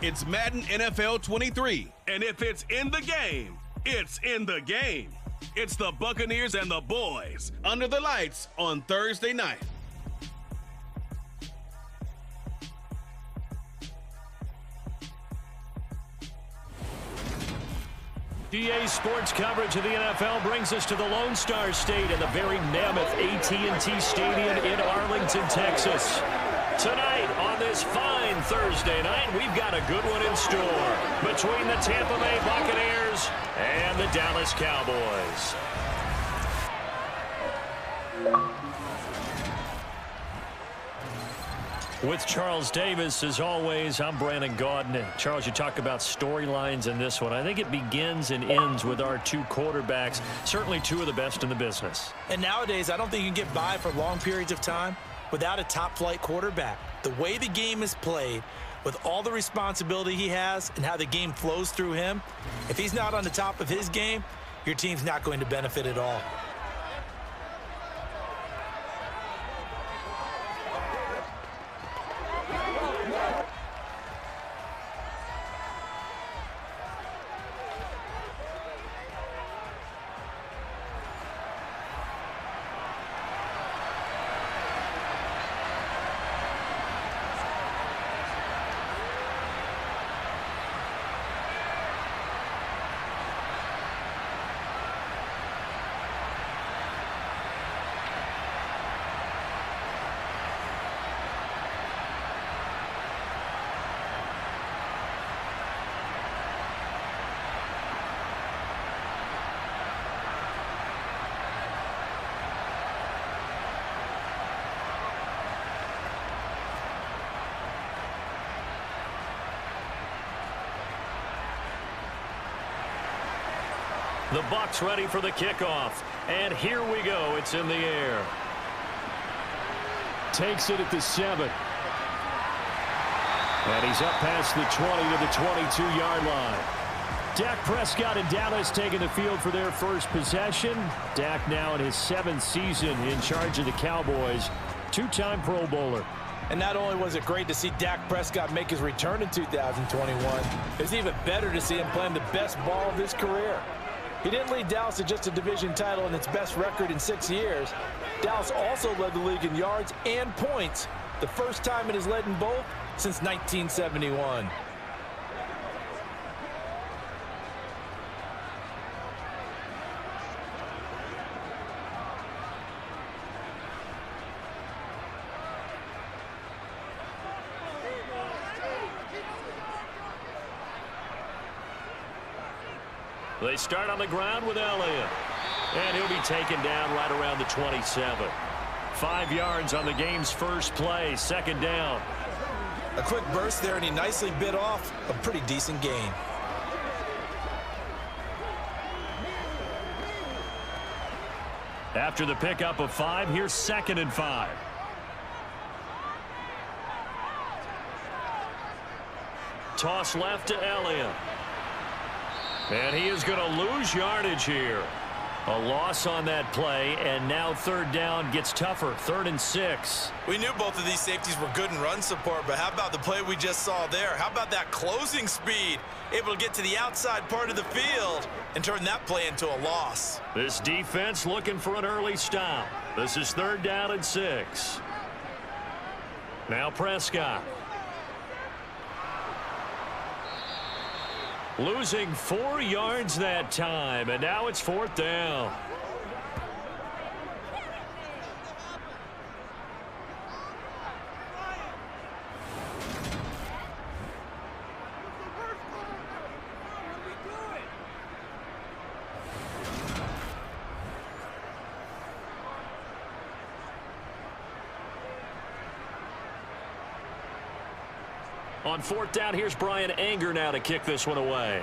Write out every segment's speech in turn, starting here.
It's Madden NFL 23. And if it's in the game, it's in the game. It's the Buccaneers and the boys under the lights on Thursday night. EA Sports coverage of the NFL brings us to the Lone Star State and the very mammoth AT&T Stadium in Arlington, Texas. Tonight, on this fine Thursday night, we've got a good one in store between the Tampa Bay Buccaneers and the Dallas Cowboys. With Charles Davis, as always, I'm Brandon Gaudin. Charles, you talk about storylines in this one. I think it begins and ends with our two quarterbacks, certainly two of the best in the business. And nowadays, I don't think you can get by for long periods of time without a top-flight quarterback. The way the game is played, with all the responsibility he has and how the game flows through him, if he's not on the top of his game, your team's not going to benefit at all. The Bucs ready for the kickoff. And here we go. It's in the air. Takes it at the 7. And he's up past the 20 to the 22-yard line. Dak Prescott and Dallas taking the field for their first possession. Dak now in his 7th season in charge of the Cowboys. Two-time Pro Bowler. And not only was it great to see Dak Prescott make his return in 2021, it's even better to see him playing the best ball of his career. He didn't lead Dallas to just a division title and its best record in 6 years. Dallas also led the league in yards and points, the first time it has led in both since 1971. They start on the ground with Elliott. And he'll be taken down right around the 27. 5 yards on the game's first play, second down. A quick burst there, and he nicely bit off a pretty decent gain. After the pickup of 5, here's 2nd and 5. Toss left to Elliott. And he is going to lose yardage here. A loss on that play, and now 3rd down gets tougher. 3rd and 6. We knew both of these safeties were good in run support, but how about the play we just saw there? How about that closing speed? Able to get to the outside part of the field and turn that play into a loss. This defense looking for an early stop. This is 3rd down and 6. Now Prescott. Losing 4 yards that time, and now it's 4th down. On 4th down, here's Brian Anger now to kick this one away.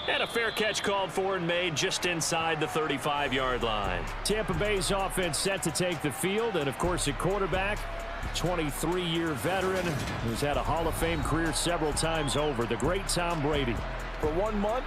And a fair catch called for and made just inside the 35-yard line. Tampa Bay's offense set to take the field, and of course at quarterback, 23-year veteran who's had a Hall of Fame career several times over, the great Tom Brady. For 1 month,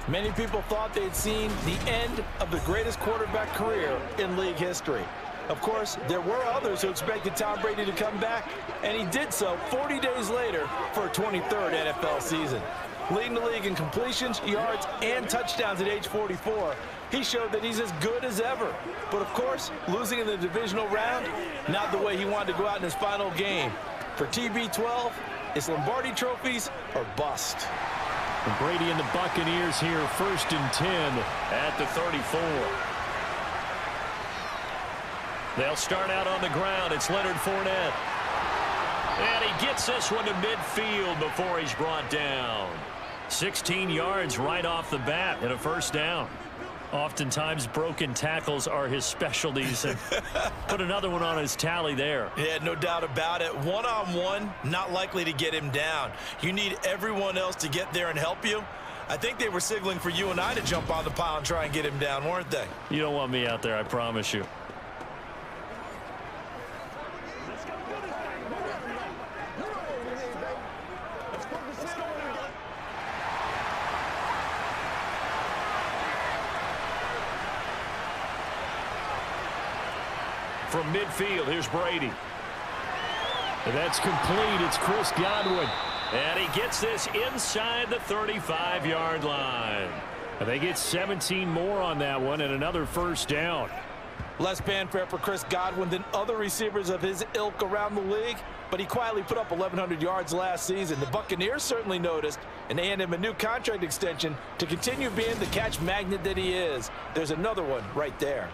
many people thought they'd seen the end of the greatest quarterback career in league history. Of course, there were others who expected Tom Brady to come back, and he did so 40 days later for a 23rd NFL season. Leading the league in completions, yards, and touchdowns at age 44, he showed that he's as good as ever. But of course, losing in the divisional round, not the way he wanted to go out in his final game. For TB12, it's Lombardi trophies or bust. And Brady and the Buccaneers here, 1st and 10 at the 34. They'll start out on the ground. It's Leonard Fournette. And he gets this one to midfield before he's brought down. 16 yards right off the bat and a first down. Oftentimes broken tackles are his specialties, and put another one on his tally there. Yeah, no doubt about it. One-on-one, not likely to get him down. You need everyone else to get there and help you. I think they were signaling for you and I to jump on the pile and try and get him down, weren't they? You don't want me out there, I promise you. From midfield, here's Brady. And that's complete. It's Chris Godwin. And he gets this inside the 35-yard line. And they get 17 more on that one and another first down. Less fanfare for Chris Godwin than other receivers of his ilk around the league, but he quietly put up 1,100 yards last season. The Buccaneers certainly noticed, and they handed him a new contract extension to continue being the catch magnet that he is. There's another one right there.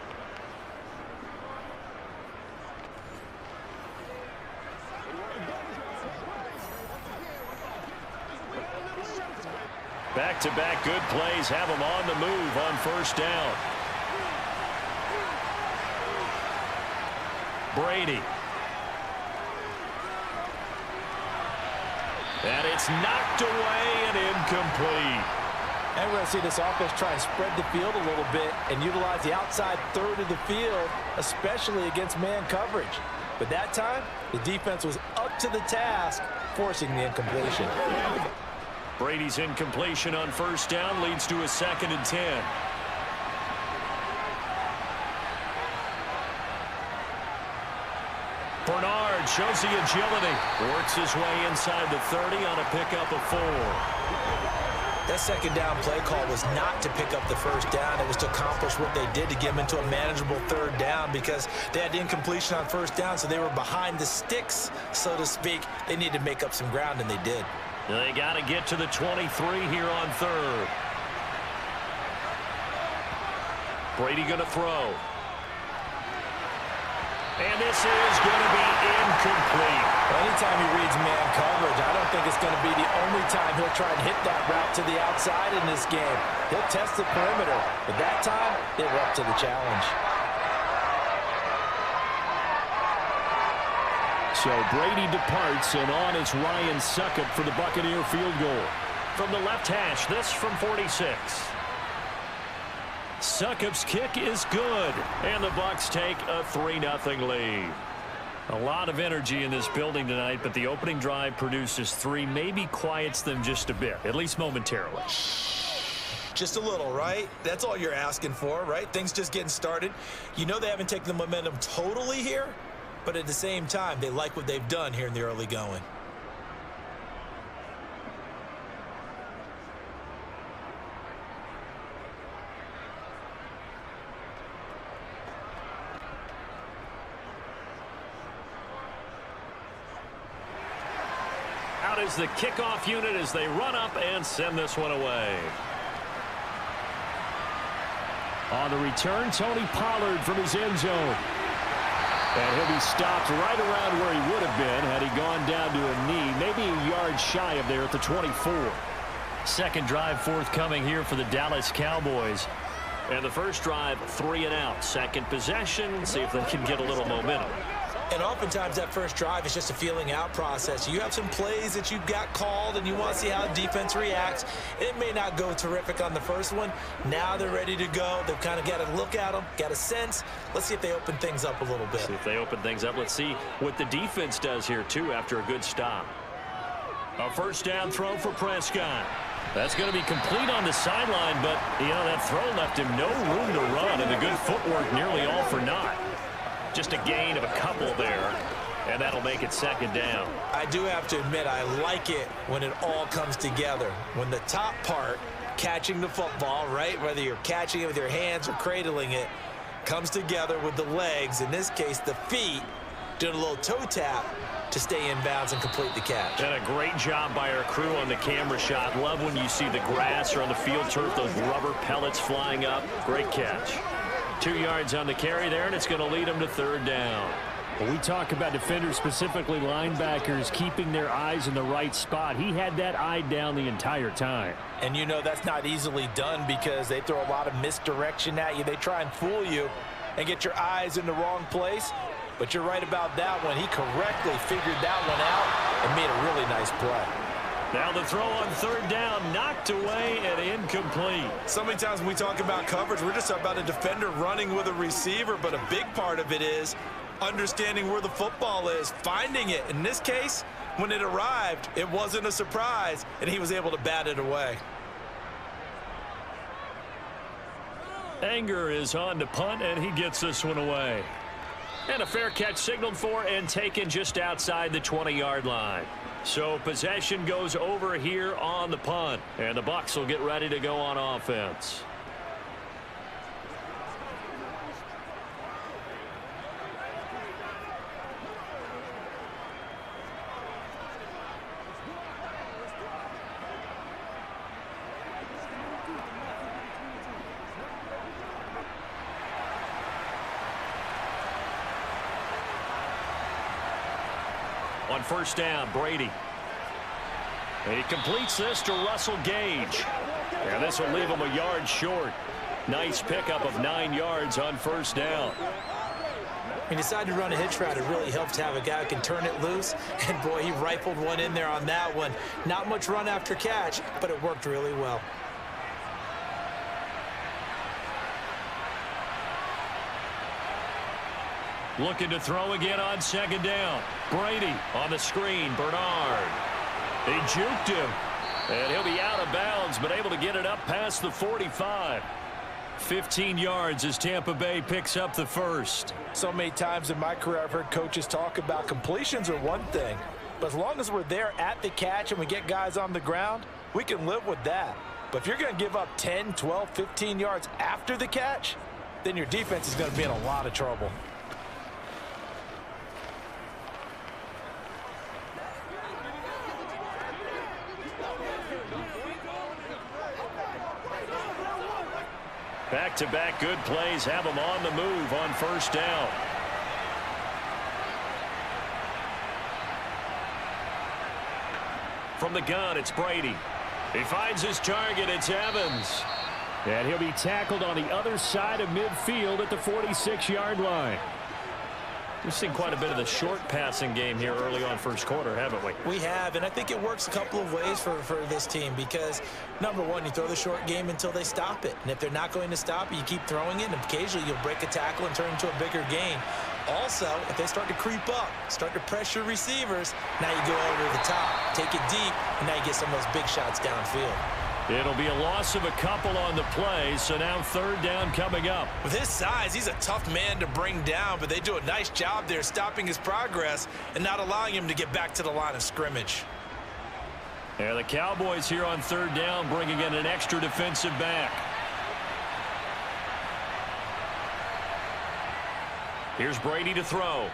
Back-to-back good plays have him on the move on first down. Brady. And it's knocked away and incomplete. And we're going to see this offense try and spread the field a little bit and utilize the outside third of the field, especially against man coverage. But that time, the defense was up to the task, forcing the incompletion. Brady's incompletion on first down leads to a 2nd and 10. Bernard shows the agility. Works his way inside the 30 on a pickup of 4. That second down play call was not to pick up the first down. It was to accomplish what they did to get them into a manageable 3rd down because they had incompletion on first down, so they were behind the sticks, so to speak. They needed to make up some ground, and they did. They got to get to the 23 here on 3rd. Brady going to throw. And this is going to be incomplete. Anytime he reads man coverage, I don't think it's going to be the only time he'll try and hit that route to the outside in this game. He'll test the perimeter, but that time, they were up to the challenge. So Brady departs, and on is Ryan Succop for the Buccaneer field goal. From the left hash, this from 46. Succop's kick is good, and the Bucs take a 3-0 lead. A lot of energy in this building tonight, but the opening drive produces 3, maybe quiets them just a bit, at least momentarily. Just a little, right? That's all you're asking for, right? Things just getting started. You know they haven't taken the momentum totally here, but at the same time, they like what they've done here in the early going. Out is the kickoff unit as they run up and send this one away. On the return, Tony Pollard from his end zone. And he'll be stopped right around where he would have been had he gone down to a knee, maybe a yard shy of there at the 24. Second drive forthcoming here for the Dallas Cowboys. And the first drive, 3 and out. Second possession, see if they can get a little momentum. And oftentimes that first drive is just a feeling out process. You have some plays that you've got called and you want to see how the defense reacts. It may not go terrific on the first one. Now they're ready to go. They've kind of got to look at them, got a sense. Let's see if they open things up a little bit. See if they open things up. Let's see what the defense does here, too, after a good stop. A first down throw for Prescott. That's going to be complete on the sideline, but, you know, that throw left him no room to run, and the good footwork nearly all for naught. Just a gain of a couple there, and that'll make it second down. I do have to admit, I like it when it all comes together. When the top part, catching the football, right, whether you're catching it with your hands or cradling it, comes together with the legs, in this case the feet, doing a little toe tap to stay in bounds and complete the catch. And a great job by our crew on the camera shot. Love when you see the grass or on the field turf, those rubber pellets flying up. Great catch. 2 yards on the carry there, and it's going to lead them to third down. When we talk about defenders, specifically linebackers, keeping their eyes in the right spot, he had that eye down the entire time. And you know that's not easily done because they throw a lot of misdirection at you. They try and fool you and get your eyes in the wrong place. But you're right about that one. He correctly figured that one out and made a really nice play. Now the throw on third down, knocked away and incomplete. So many times when we talk about coverage, we're just talking about a defender running with a receiver, but a big part of it is understanding where the football is, finding it. In this case, when it arrived, it wasn't a surprise, and he was able to bat it away. Anger is on to punt, and he gets this one away. And a fair catch signaled for and taken just outside the 20-yard line. So possession goes over here on the punt, and the Bucs will get ready to go on offense. On first down, Brady. And he completes this to Russell Gage. And this will leave him a yard short. Nice pickup of 9 yards on first down. He decided to run a hitch route. It really helps to have a guy who can turn it loose. And, boy, he rifled one in there on that one. Not much run after catch, but it worked really well. Looking to throw again on second down. Brady on the screen. Bernard. He juked him. And he'll be out of bounds, but able to get it up past the 45. 15 yards as Tampa Bay picks up the first. So many times in my career I've heard coaches talk about completions are one thing. But as long as we're there at the catch and we get guys on the ground, we can live with that. But if you're going to give up 10, 12, 15 yards after the catch, then your defense is going to be in a lot of trouble. Back-to-back good plays have him on the move on first down. From the gun, it's Brady. He finds his target. It's Evans. And he'll be tackled on the other side of midfield at the 46-yard line. We've seen quite a bit of the short passing game here early on first quarter, haven't we? We have, and I think it works a couple of ways for this team because, number one, you throw the short game until they stop it. And if they're not going to stop it, you keep throwing it, and occasionally you'll break a tackle and turn into a bigger gain. Also, if they start to creep up, start to pressure receivers, now you go over the top, take it deep, and now you get some of those big shots downfield. It'll be a loss of a couple on the play, so now third down coming up. With his size, he's a tough man to bring down, but they do a nice job there stopping his progress and not allowing him to get back to the line of scrimmage. And the Cowboys here on third down bringing in an extra defensive back. Here's Brady to throw.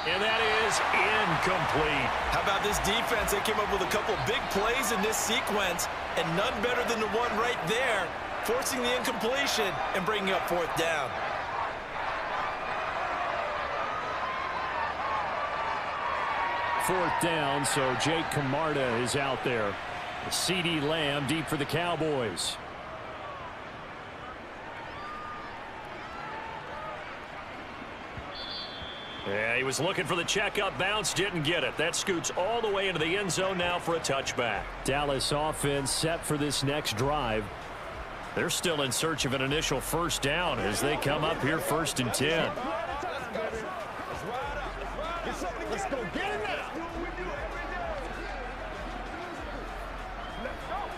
And that is incomplete. How about this defense? They came up with a couple big plays in this sequence, and none better than the one right there, forcing the incompletion and bringing up fourth down. Fourth down, so Jake Camarda is out there. C.D. Lamb deep for the Cowboys. Yeah, he was looking for the checkup bounce, didn't get it. That scoots all the way into the end zone now for a touchback. Dallas offense set for this next drive. They're still in search of an initial first down as they come up here 1st and 10. Let's go get it now.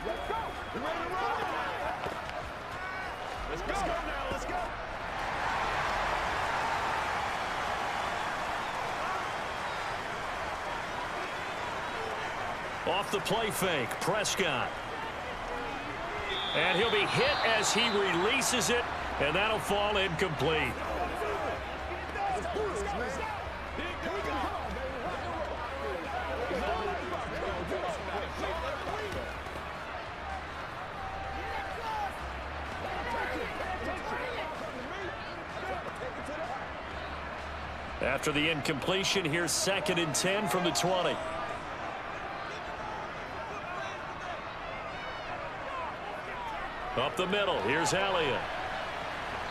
Let's go. We're ready to roll. Let's go now. Let's go. Off the play fake, Prescott. And he'll be hit as he releases it, and that'll fall incomplete. After the incompletion, here's 2nd and 10 from the 20. Up the middle, here's Elliott.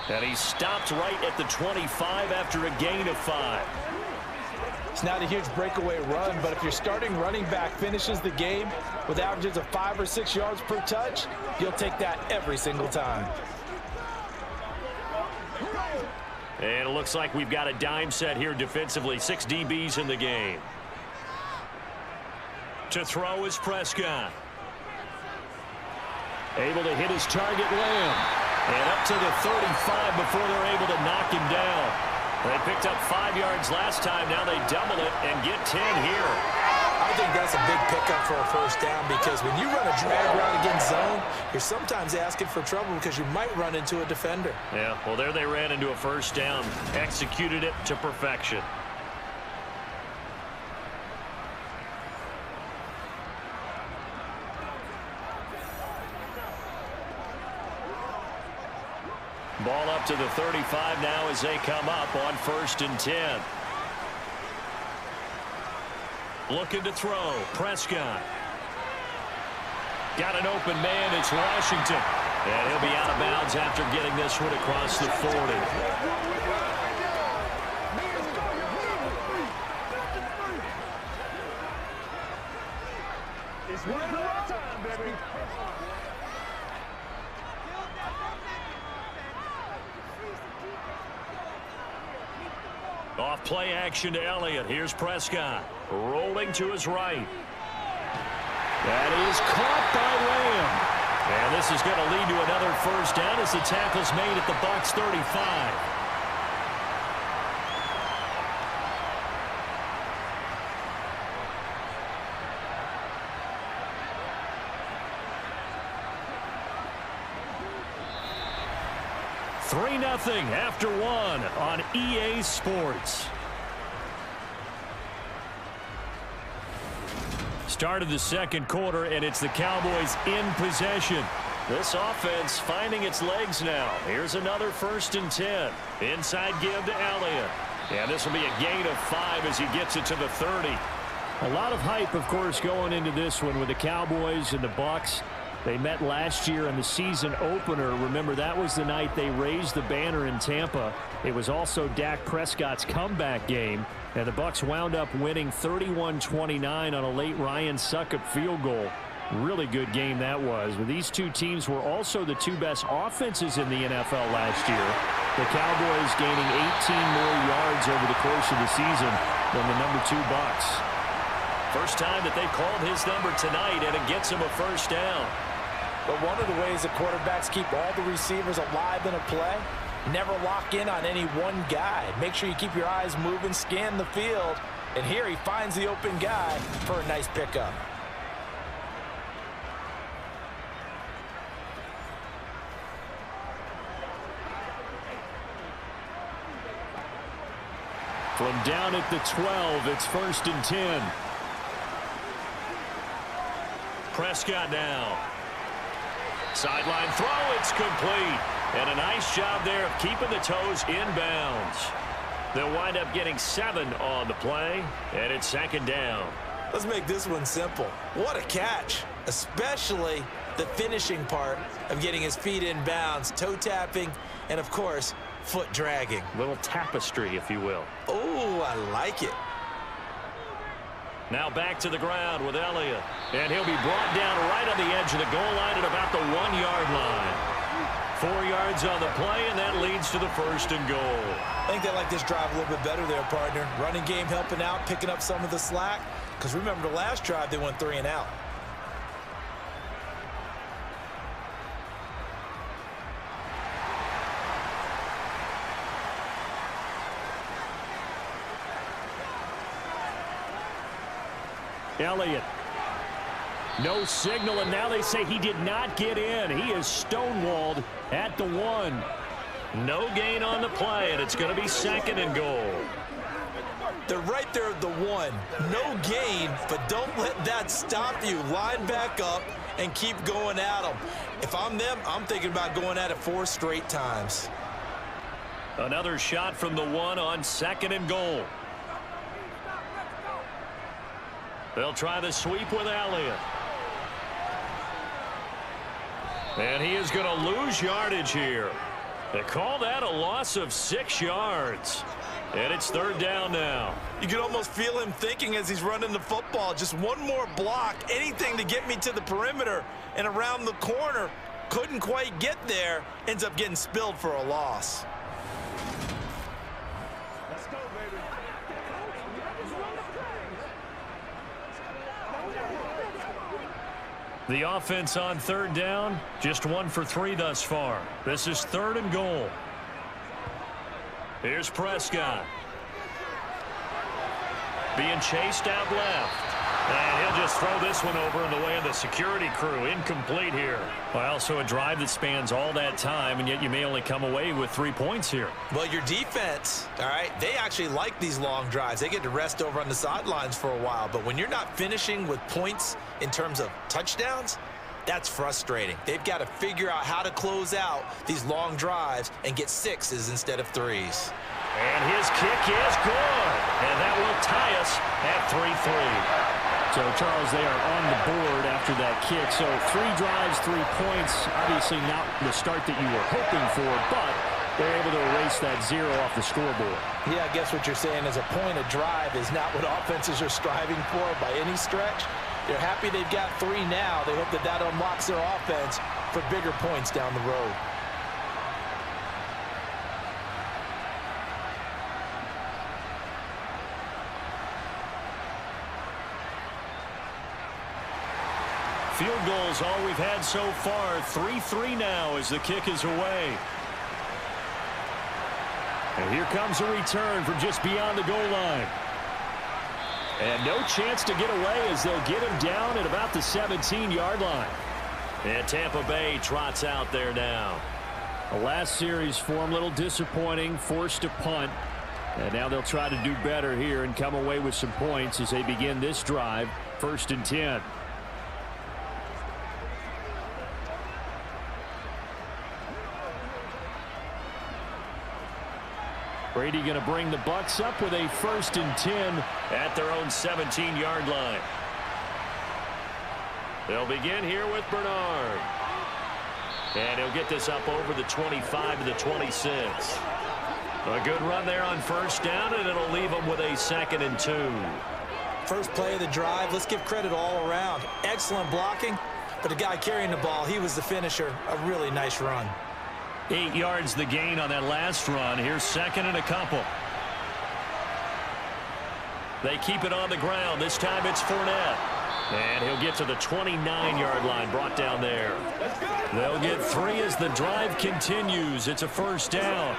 And he stopped right at the 25 after a gain of 5. It's not a huge breakaway run, but if your starting running back finishes the game with averages of 5 or 6 yards per touch, you'll take that every single time. And it looks like we've got a dime set here defensively. 6 DBs in the game. To throw is Prescott. Able to hit his target, Lamb. And up to the 35 before they're able to knock him down. They picked up 5 yards last time. Now they double it and get 10 here. I think that's a big pickup for a first down because when you run a drag route against zone, you're sometimes asking for trouble because you might run into a defender. Yeah, well, there they ran into a first down. Executed it to perfection. Ball up to the 35 now as they come up on 1st and 10. Looking to throw. Prescott. Got an open man. It's Washington. And he'll be out of bounds after getting this one across the 40. It's one time, baby. Off play action to Elliott. Here's Prescott. Rolling to his right. That is caught by Lamb. And this is going to lead to another first down as the tackle's made at the Bucs 35. Nothing after 1 on EA Sports. Start of the 2nd quarter, and it's the Cowboys in possession. This offense finding its legs now. Here's another 1st and 10. Inside give to Elliott. And this will be a gain of 5 as he gets it to the 30. A lot of hype, of course, going into this one with the Cowboys and the Bucs. They met last year in the season opener. Remember, that was the night they raised the banner in Tampa. It was also Dak Prescott's comeback game, and the Bucs wound up winning 31-29 on a late Ryan Succop field goal. Really good game that was. But these two teams were also the 2 best offenses in the NFL last year. The Cowboys gaining 18 more yards over the course of the season than the number 2 Bucs. First time that they've called his number tonight, and it gets him a first down. But one of the ways that quarterbacks keep all the receivers alive in a play, never lock in on any one guy. Make sure you keep your eyes moving, scan the field, and here he finds the open guy for a nice pickup. From down at the 12, it's 1st and 10. Prescott now. Sideline throw, it's complete. And a nice job there of keeping the toes inbounds. They'll wind up getting 7 on the play, and it's 2nd down. Let's make this one simple. What a catch, especially the finishing part of getting his feet in bounds, toe tapping, and of course, foot dragging. Little tapestry, if you will. Oh, I like it. Now back to the ground with Elliott. And he'll be brought down right on the edge of the goal line at about the 1-yard line. 4 yards on the play, and that leads to the 1st and goal. I think they like this drive a little bit better there, partner. Running game helping out, picking up some of the slack. Because remember, the last drive, they went 3 and out. Elliott No signal, and now they say he did not get in. He is stonewalled at the 1. No gain on the play, and it's going to be 2nd and goal. They're right there at the 1. No gain, but don't let that stop you. Line back up and keep going at them. If I'm them, I'm thinking about going at it 4 straight times. Another shot from the 1 on 2nd and goal. They'll try the sweep with Alot. And he is going to lose yardage here. They call that a loss of 6 yards. And it's 3rd down now. You can almost feel him thinking as he's running the football. Just one more block, anything to get me to the perimeter and around the corner. Couldn't quite get there. Ends up getting spilled for a loss. Let's go, baby. The offense on 3rd down, just 1 for 3 thus far. This is 3rd and goal. Here's Prescott. Being chased out left. And he'll just throw this one over in the way of the security crew. Incomplete here. Well, so a drive that spans all that time, and yet you may only come away with 3 points here. Well, your defense, all right, they actually like these long drives. They get to rest over on the sidelines for a while. But when you're not finishing with points in terms of touchdowns, that's frustrating. They've got to figure out how to close out these long drives and get 6s instead of 3s. And his kick is good. And that will tie us at 3-3. So, Charles, they are on the board after that kick. So 3 drives, 3 points. Obviously not the start that you were hoping for, but they're able to erase that 0 off the scoreboard. Yeah, I guess what you're saying is a point of drive is not what offenses are striving for by any stretch. They're happy they've got 3 now. They hope that that unlocks their offense for bigger points down the road. Field goals all we've had so far. 3-3 now as the kick is away. And here comes a return from just beyond the goal line. And no chance to get away as they'll get him down at about the 17-yard line. And Tampa Bay trots out there now. The last series for him, a little disappointing, forced to punt. And now they'll try to do better here and come away with some points as they begin this drive. 1st and 10. Brady going to bring the Bucs up with a 1st and 10 at their own 17-yard line. They'll begin here with Bernard. And he'll get this up over the 25 to the 26. A good run there on 1st down, and it'll leave them with a 2nd and 2. First play of the drive, let's give credit all around. Excellent blocking, but the guy carrying the ball, he was the finisher. A really nice run. 8 yards the gain on that last run. Here's 2nd and a couple. They keep it on the ground. This time it's Fournette. And he'll get to the 29-yard line, brought down there. They'll get 3 as the drive continues. It's a 1st down.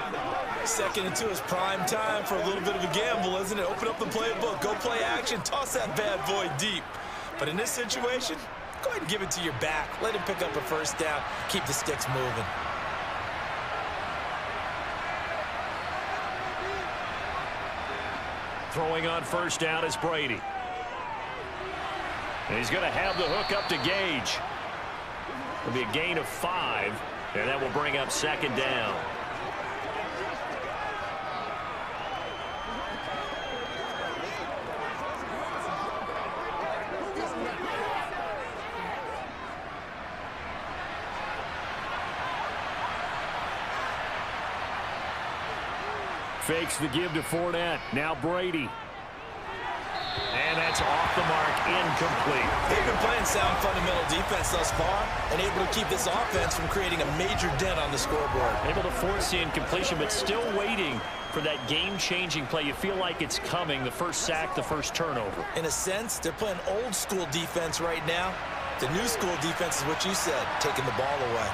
2nd and 2 is prime time for a little bit of a gamble, isn't it? Open up the playbook, go play action, toss that bad boy deep. But in this situation, go ahead and give it to your back. Let him pick up a 1st down, keep the sticks moving. Throwing on 1st down is Brady. And he's going to have the hook up to Gage. It'll be a gain of 5, and that will bring up 2nd down. Fakes the give to Fournette. Now Brady. And that's off the mark, incomplete. They've been playing sound fundamental defense thus far and able to keep this offense from creating a major dent on the scoreboard. Able to force the incompletion, but still waiting for that game-changing play. You feel like it's coming, the first sack, the first turnover. In a sense, they're playing old-school defense right now. The new school defense is what you said, taking the ball away.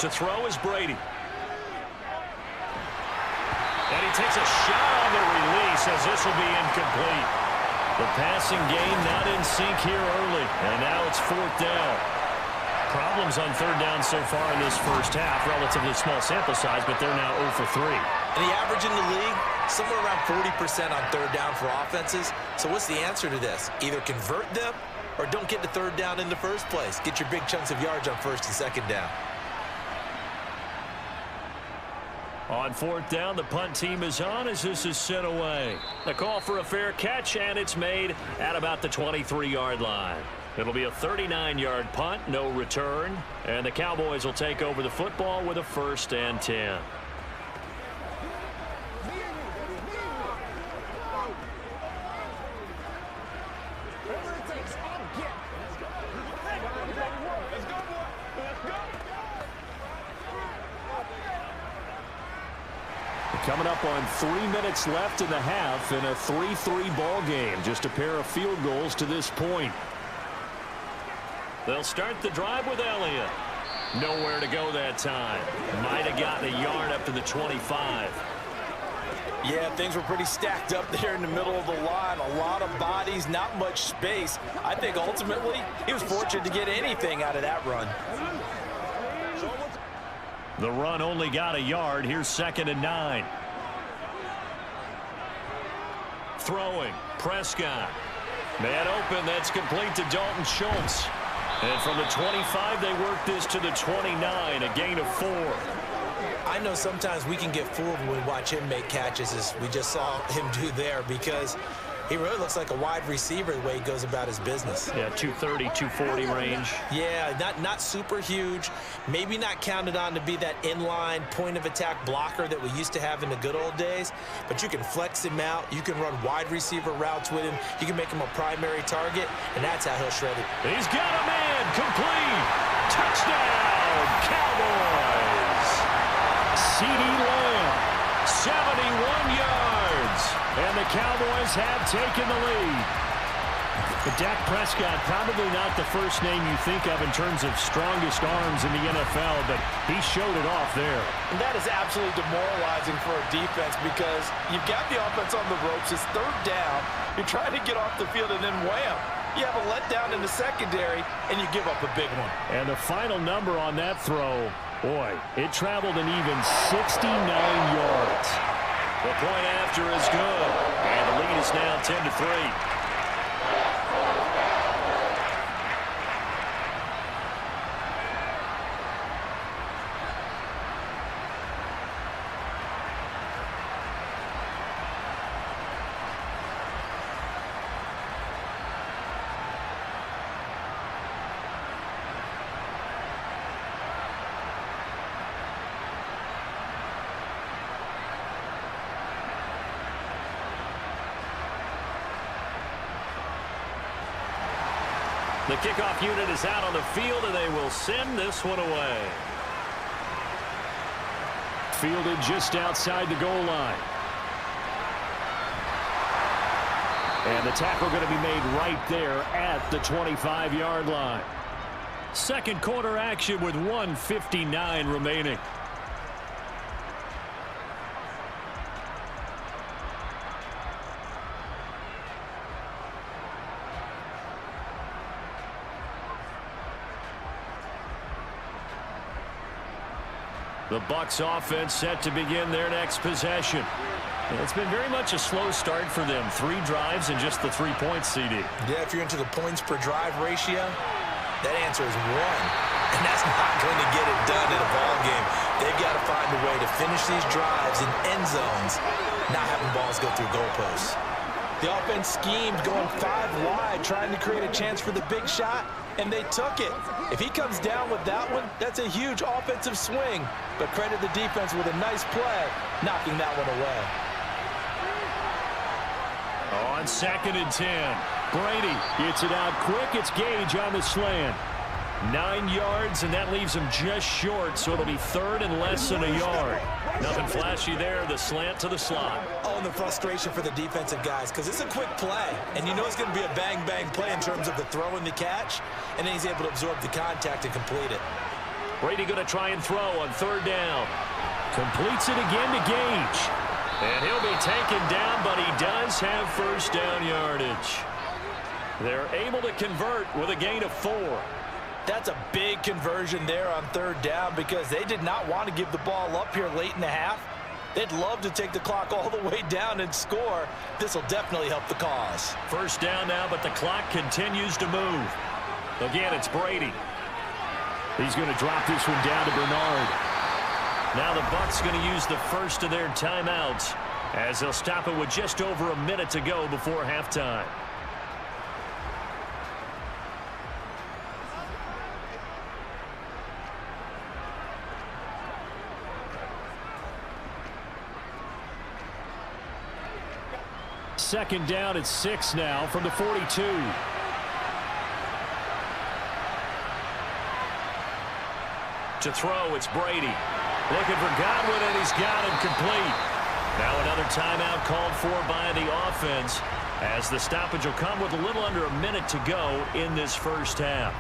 To throw is Brady. And he takes a shot on the release as this will be incomplete. The passing game not in sync here early, and now it's 4th down. Problems on 3rd down so far in this first half. Relatively small sample size, but they're now 0 for 3. And the average in the league, somewhere around 40% on 3rd down for offenses. So what's the answer to this? Either convert them or don't get to 3rd down in the first place. Get your big chunks of yards on 1st and 2nd down. On 4th down, the punt team is on as this is sent away. The call for a fair catch, and it's made at about the 23-yard line. It'll be a 39-yard punt, no return, and the Cowboys will take over the football with a 1st and 10. Coming up on 3 minutes left in the half in a 3-3 ball game. Just a pair of field goals to this point. They'll start the drive with Elliott. Nowhere to go that time. Might have gotten a yard up to the 25. Yeah, things were pretty stacked up there in the middle of the line. A lot of bodies, not much space. I think ultimately he was fortunate to get anything out of that run. The run only got a yard. Here's 2nd and 9. Throwing. Prescott. Man open. That's complete to Dalton Schultz. And from the 25, they work this to the 29. A gain of 4. I know sometimes we can get fooled when we watch him make catches, as we just saw him do there, because he really looks like a wide receiver the way he goes about his business. Yeah, 230, 240 range. Yeah, not super huge. Maybe not counted on to be that inline point-of-attack blocker that we used to have in the good old days. But you can flex him out. You can run wide receiver routes with him. You can make him a primary target, and that's how he'll shred it. He's got a man. Complete. Touchdown, Cowboys. CeeDee Lamb, 71 yards. And the Cowboys have taken the lead. But Dak Prescott, probably not the first name you think of in terms of strongest arms in the NFL, but he showed it off there. And that is absolutely demoralizing for a defense, because you've got the offense on the ropes. It's 3rd down. You're trying to get off the field, and then wham, you have a letdown in the secondary, and you give up a big one. And the final number on that throw, boy, it traveled an even 69 yards. The point after is good, and the lead is now 10-3. The kickoff unit is out on the field, and they will send this one away. Fielded just outside the goal line. And the tackle going to be made right there at the 25-yard line. Second quarter action with 1:59 remaining. The Bucs offense set to begin their next possession. And it's been very much a slow start for them. 3 drives and just the 3 points, CD. Yeah, if you're into the points per drive ratio, that answer is 1. And that's not going to get it done in a ball game. They've got to find a way to finish these drives in end zones, not having balls go through goalposts. The offense schemed going 5 wide, trying to create a chance for the big shot, and they took it. If he comes down with that one, that's a huge offensive swing. But credit the defense with a nice play, knocking that one away. On 2nd and 10, Brady gets it out quick. It's Gage on the slant. 9 yards, and that leaves him just short, so it'll be 3rd and less than a yard. Nothing flashy there, the slant to the slot. Oh, and the frustration for the defensive guys, because it's a quick play, and you know it's going to be a bang-bang play in terms of the throw and the catch, and then he's able to absorb the contact and complete it. Brady going to try and throw on 3rd down. Completes it again to Gage. And he'll be taken down, but he does have first down yardage. They're able to convert with a gain of 4. That's a big conversion there on 3rd down because they did not want to give the ball up here late in the half. They'd love to take the clock all the way down and score. This will definitely help the cause. First down now, but the clock continues to move. Again, it's Brady. He's going to drop this one down to Bernard. Now the Bucs going to use the first of their timeouts as they'll stop it with just over a minute to go before halftime. Second down at 6 now from the 42. To throw, it's Brady. Looking for Godwin, and he's got him complete. Now another timeout called for by the offense as the stoppage will come with a little under a minute to go in this first half.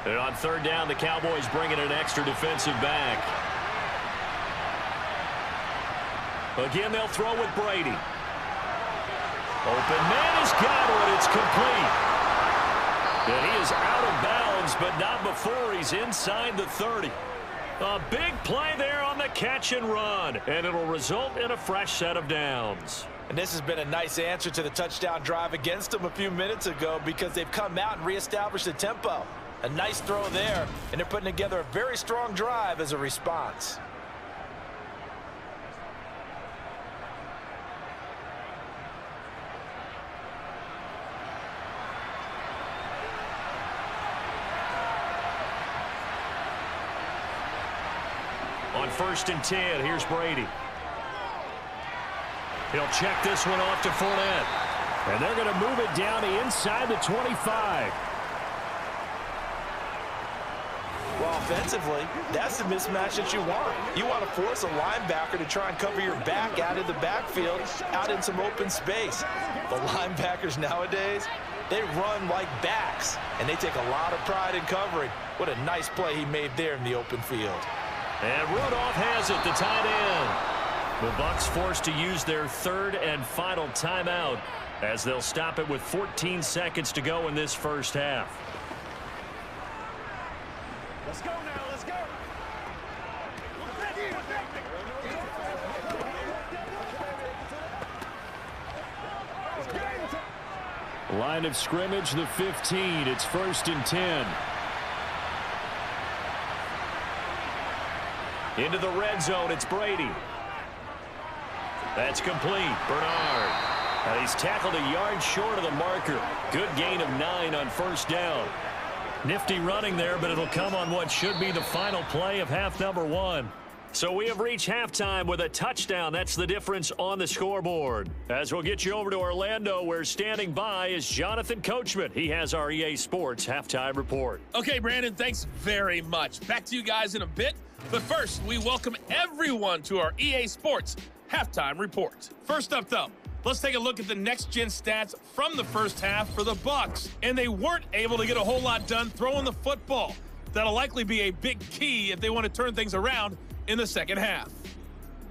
And on 3rd down, the Cowboys bring in an extra defensive back. Again, they'll throw with Brady. Open man is Godwin. It's complete. And he is out of bounds, but not before he's inside the 30. A big play there on the catch and run, and it'll result in a fresh set of downs. And this has been a nice answer to the touchdown drive against them a few minutes ago because they've come out and reestablished the tempo. A nice throw there, and they're putting together a very strong drive as a response. On 1st and 10, here's Brady. He'll check this one off to Fournette. And they're going to move it down to inside the 25. Well, offensively, that's the mismatch that you want. You want to force a linebacker to try and cover your back out in the backfield, out in some open space. The linebackers nowadays, they run like backs, and they take a lot of pride in covering. What a nice play he made there in the open field. And Rudolph has it, the tight end. The Bucs forced to use their 3rd and final timeout as they'll stop it with 14 seconds to go in this first half. Let's go now, let's go. Line of scrimmage, the 15. It's 1st and 10. Into the red zone, it's Brady. That's complete. Bernard. And he's tackled a yard short of the marker. Good gain of 9 on 1st down. Nifty running there, but it'll come on what should be the final play of half number 1. So we have reached halftime with a touchdown. That's the difference on the scoreboard. As we'll get you over to Orlando, where standing by is Jonathan Coachman. He has our EA Sports halftime report. Okay, Brandon, thanks very much. Back to you guys in a bit. But first, we welcome everyone to our EA Sports halftime report. First up, though, let's take a look at the next-gen stats from the first half for the Bucs. And they weren't able to get a whole lot done throwing the football. That'll likely be a big key if they want to turn things around in the second half.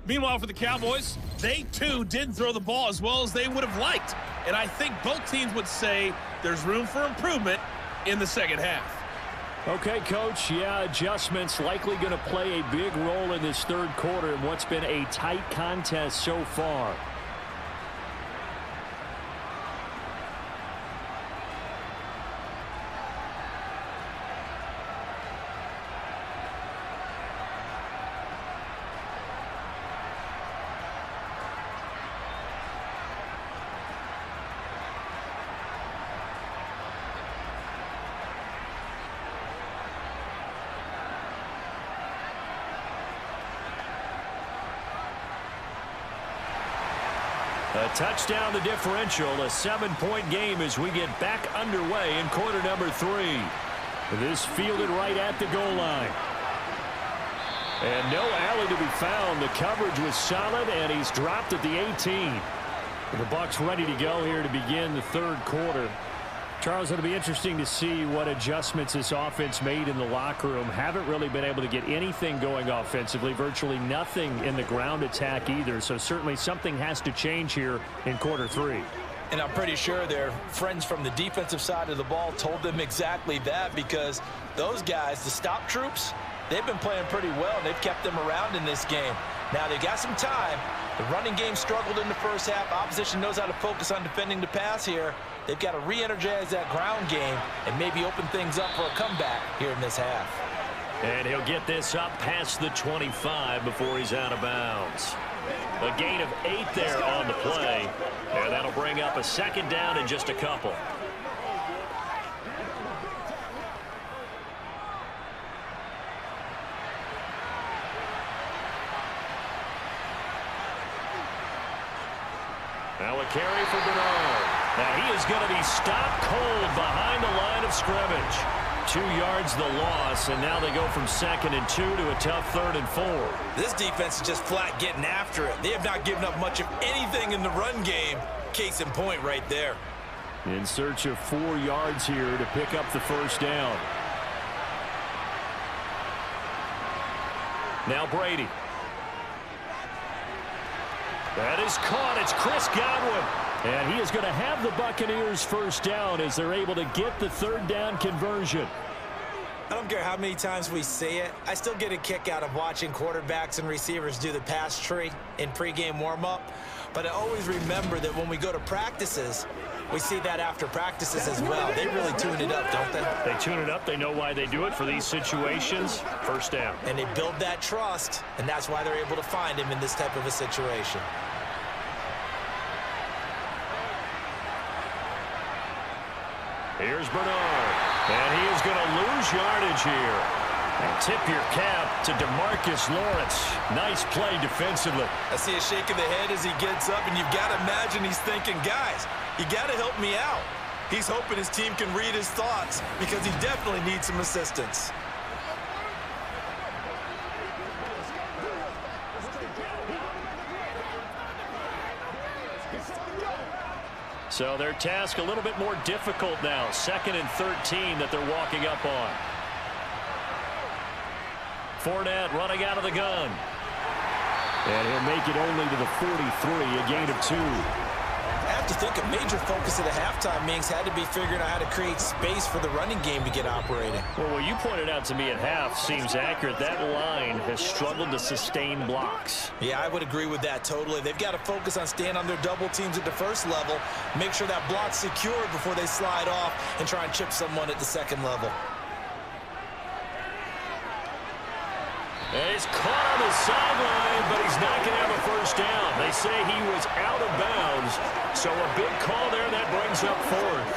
Meanwhile, for the Cowboys, they too didn't throw the ball as well as they would have liked. And I think both teams would say there's room for improvement in the second half. Okay, Coach, yeah, adjustments likely going to play a big role in this 3rd quarter in what's been a tight contest so far. A touchdown the differential, a 7-point game as we get back underway in quarter number 3. This fielded right at the goal line. And no alley to be found. The coverage was solid, and he's dropped at the 18. The Bucs ready to go here to begin the third quarter. Charles, it'll be interesting to see what adjustments this offense made in the locker room. Haven't really been able to get anything going offensively, virtually nothing in the ground attack either. So certainly something has to change here in quarter three. And I'm pretty sure their friends from the defensive side of the ball told them exactly that, because those guys, the stop troops, they've been playing pretty well, and they've kept them around in this game. Now, they got some time. The running game struggled in the first half. Opposition knows how to focus on defending the pass here. They've got to re-energize that ground game and maybe open things up for a comeback here in this half. And he'll get this up past the 25 before he's out of bounds. A gain of 8 there on the play. And that'll bring up a second down in just a couple. Now a carry for Bernard. Now he is going to be stopped cold behind the line of scrimmage. 2 yards the loss, and now they go from 2nd and 2 to a tough 3rd and 4. This defense is just flat getting after it. They have not given up much of anything in the run game. Case in point right there. In search of 4 yards here to pick up the first down. Now Brady. That is caught. It's Chris Godwin. And he is going to have the Buccaneers first down as they're able to get the 3rd down conversion. I don't care how many times we see it. I still get a kick out of watching quarterbacks and receivers do the pass tree in pregame warm-up. But I always remember that when we go to practices, we see that after practices as well. They really tune it up, don't they? They tune it up. They know why they do it for these situations. First down. And they build that trust, and that's why they're able to find him in this type of a situation. Here's Bernard, and he is going to lose yardage here. And tip your cap to DeMarcus Lawrence. Nice play defensively. I see a shake of the head as he gets up, and you've got to imagine he's thinking, guys, you got to help me out. He's hoping his team can read his thoughts because he definitely needs some assistance. So their task a little bit more difficult now. 2nd and 13 that they're walking up on. Fournette running out of the gun. And he'll make it only to the 43, a gain of 2. I have to think a major focus of the halftime meetings had to be figuring out how to create space for the running game to get operating. Well, what you pointed out to me at half seems accurate. That line has struggled to sustain blocks. Yeah, I would agree with that totally. They've got to focus on staying on their double teams at the first level, make sure that block's secured before they slide off and try and chip someone at the second level. And he's caught on the sideline, but he's not going to have a first down. They say he was out of bounds, so a big call there that brings up 4th.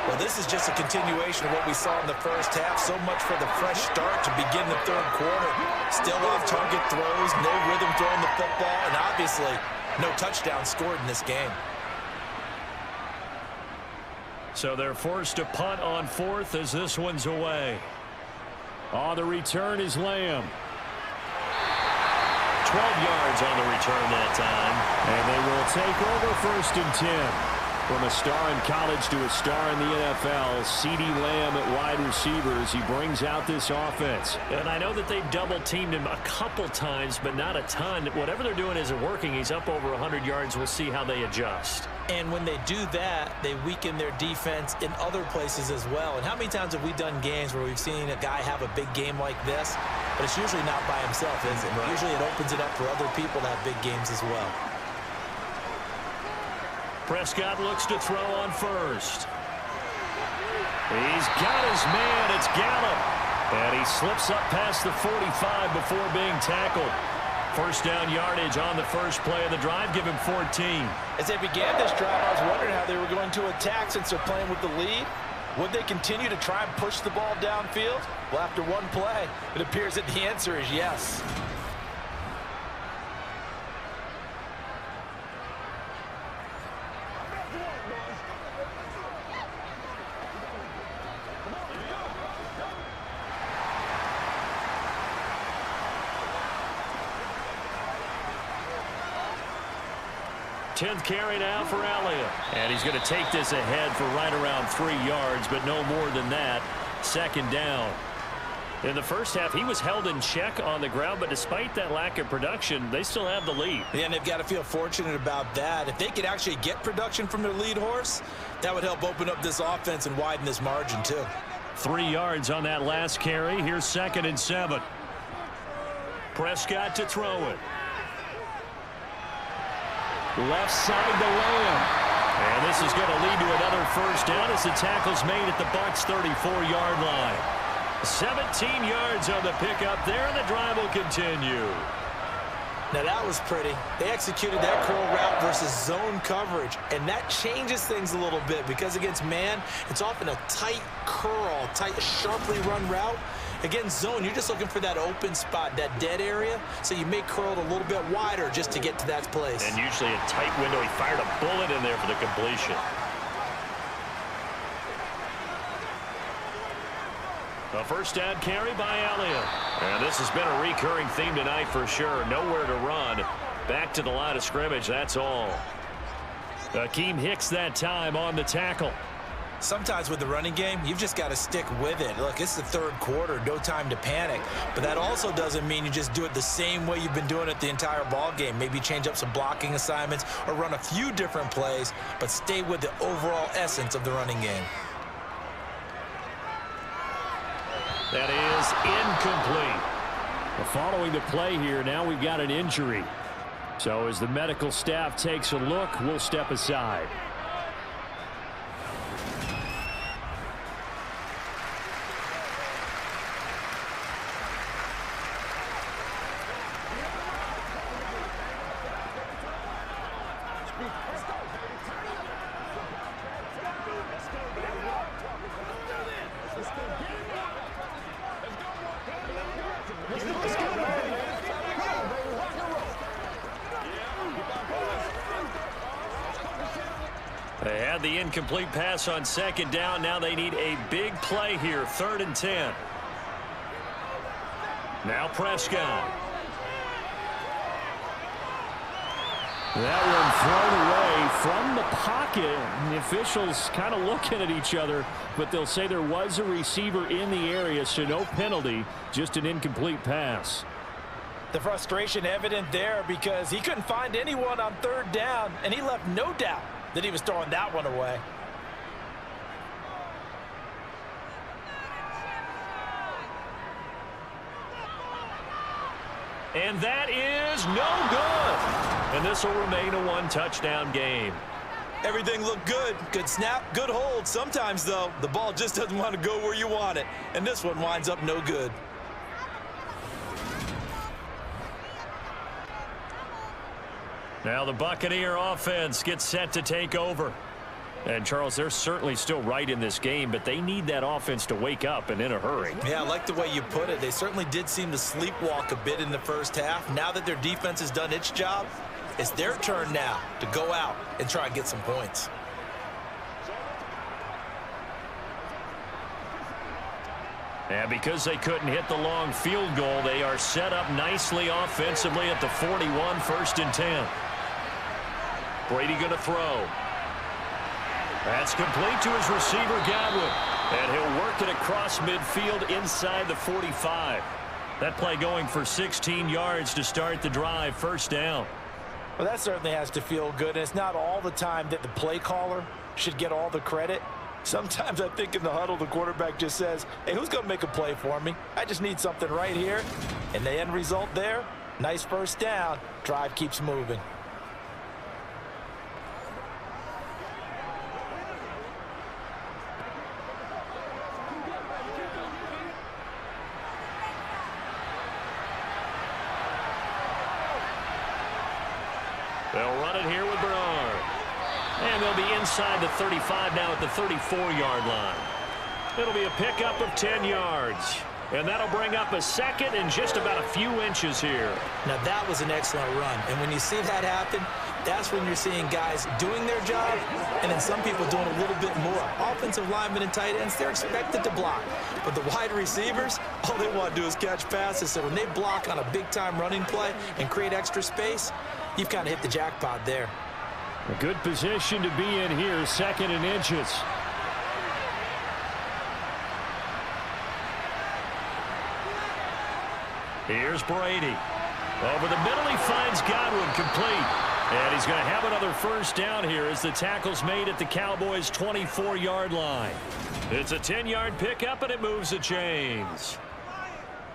Well, this is just a continuation of what we saw in the first half. So much for the fresh start to begin the 3rd quarter. Still off-target throws, no rhythm throwing the football, and obviously no touchdown scored in this game. So they're forced to punt on 4th as this one's away. On the return is Lamb. 12 yards on the return that time. And they will take over 1st and 10. From a star in college to a star in the NFL, CeeDee Lamb at wide receivers. He brings out this offense. And I know that they've double-teamed him a couple times, but not a ton. Whatever they're doing isn't working. He's up over 100 yards. We'll see how they adjust. And when they do that, they weaken their defense in other places as well. And how many times have we done games where we've seen a guy have a big game like this, but it's usually not by himself, is it? Right. Usually it opens it up for other people to have big games as well. Prescott looks to throw on 1st. He's got his man. It's Gallup. And he slips up past the 45 before being tackled. First down yardage on the first play of the drive. Give him 14. As they began this drive, I was wondering how they were going to attack since they're playing with the lead. Would they continue to try and push the ball downfield? Well, after one play, it appears that the answer is yes. 10th carry now for Alot. And he's going to take this ahead for right around 3 yards, but no more than that. Second down. In the first half, he was held in check on the ground, but despite that lack of production, they still have the lead. Yeah, and they've got to feel fortunate about that. If they could actually get production from their lead horse, that would help open up this offense and widen this margin, too. 3 yards on that last carry. Here's 2nd and 7. Prescott to throw it. Left side to Lamb. And this is going to lead to another first down as the tackle's made at the Bucs' 34-yard line. 17 yards on the pickup there, and the drive will continue. Now that was pretty. They executed that curl route versus zone coverage, and that changes things a little bit because against man, it's often a tight curl, tight, sharply run route. Against zone, you're just looking for that open spot, that dead area, so you may curl it a little bit wider just to get to that place. And usually a tight window. He fired a bullet in there for the completion. A first down carry by Alot. And this has been a recurring theme tonight for sure. Nowhere to run. Back to the line of scrimmage, that's all. Akeem Hicks that time on the tackle. Sometimes with the running game, you've just got to stick with it. Look, it's the third quarter, no time to panic. But that also doesn't mean you just do it the same way you've been doing it the entire ball game. Maybe change up some blocking assignments or run a few different plays, but stay with the overall essence of the running game. That is incomplete. Well, following the play here, now we've got an injury. So as the medical staff takes a look, we'll step aside. They had the incomplete pass on second down. Now they need a big play here. 3rd and 10. Now Prescott. That one thrown away from the pocket. And the officials kind of looking at each other, but they'll say there was a receiver in the area, so no penalty, just an incomplete pass. The frustration evident there because he couldn't find anyone on 3rd down, and he left no doubt that he was throwing that one away. And that is no good. And this will remain a 1-touchdown game. Everything looked good. Good snap, good hold. Sometimes, though, the ball just doesn't want to go where you want it. And this one winds up no good. Now the Buccaneer offense gets set to take over. And, Charles, they're certainly still right in this game, but they need that offense to wake up and in a hurry. Yeah, I like the way you put it. They certainly did seem to sleepwalk a bit in the first half. Now that their defense has done its job, it's their turn now to go out and try and get some points. And because they couldn't hit the long field goal, they are set up nicely offensively at the 41, 1st and 10. Brady going to throw. That's complete to his receiver, Godwin. And he'll work it across midfield inside the 45. That play going for 16 yards to start the drive. 1st down. Well, that certainly has to feel good. And it's not all the time that the play caller should get all the credit. Sometimes I think in the huddle, the quarterback just says, hey, who's going to make a play for me? I just need something right here. And the end result there, nice 1st down. Drive keeps moving. They'll run it here with Bernard. And they'll be inside the 35 now at the 34-yard line. It'll be a pickup of 10 yards. And that'll bring up a 2nd and just about a few inches here. Now, that was an excellent run. And when you see that happen, that's when you're seeing guys doing their job and then some people doing a little bit more. Offensive linemen and tight ends, they're expected to block. But the wide receivers, all they want to do is catch passes. So when they block on a big-time running play and create extra space, you've kind of hit the jackpot there. A good position to be in here, 2nd and inches. Here's Brady. Over the middle, he finds Godwin, complete. And he's going to have another first down here as the tackle's made at the Cowboys' 24-yard line. It's a 10-yard pickup, and it moves the chains.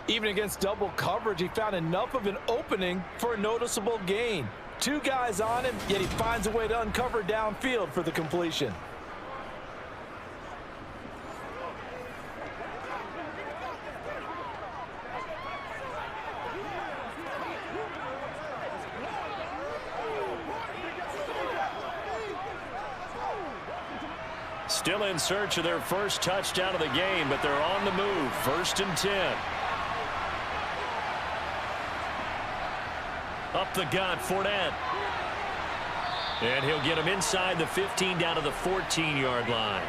Even against double coverage, he found enough of an opening for a noticeable gain. 2 guys on him, yet he finds a way to uncover downfield for the completion. Still in search of their first touchdown of the game, but they're on the move. 1st and 10. Up the gut, Fournette. And he'll get him inside the 15 down to the 14-yard line.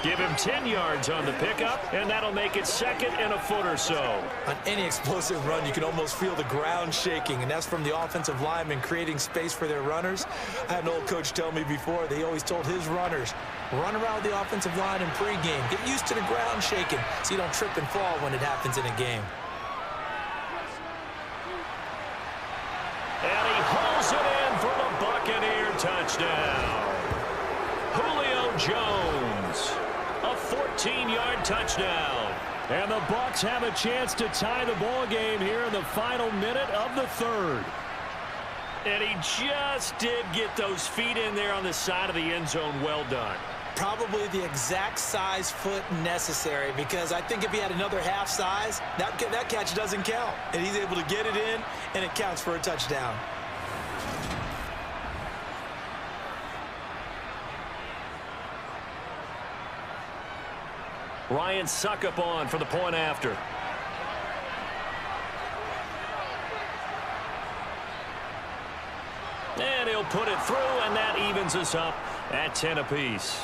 Give him 10 yards on the pickup, and that'll make it 2nd and a foot or so. On any explosive run, you can almost feel the ground shaking, and that's from the offensive linemen creating space for their runners. I had an old coach tell me before, they always told his runners, run around the offensive line in pregame. Get used to the ground shaking so you don't trip and fall when it happens in a game. And he hauls it in for the Buccaneer touchdown. Julio Jones, a 14-yard touchdown. And the Bucs have a chance to tie the ball game here in the final minute of the 3rd. And he just did get those feet in there on the side of the end zone. Well done. Probably the exact size foot necessary, because I think if he had another half size, that catch doesn't count. And he's able to get it in, and it counts for a touchdown. Ryan Suckup on for the point after. And he'll put it through, and that evens us up at 10 apiece.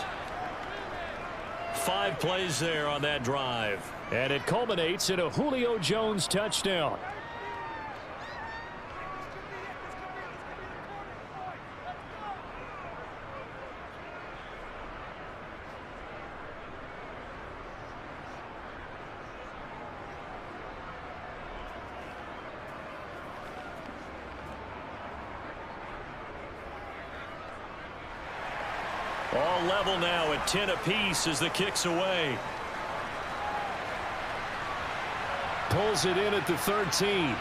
5 plays there on that drive. And it culminates in a Julio Jones touchdown. All level now at 10 apiece as the kick's away. Pulls it in at the 13.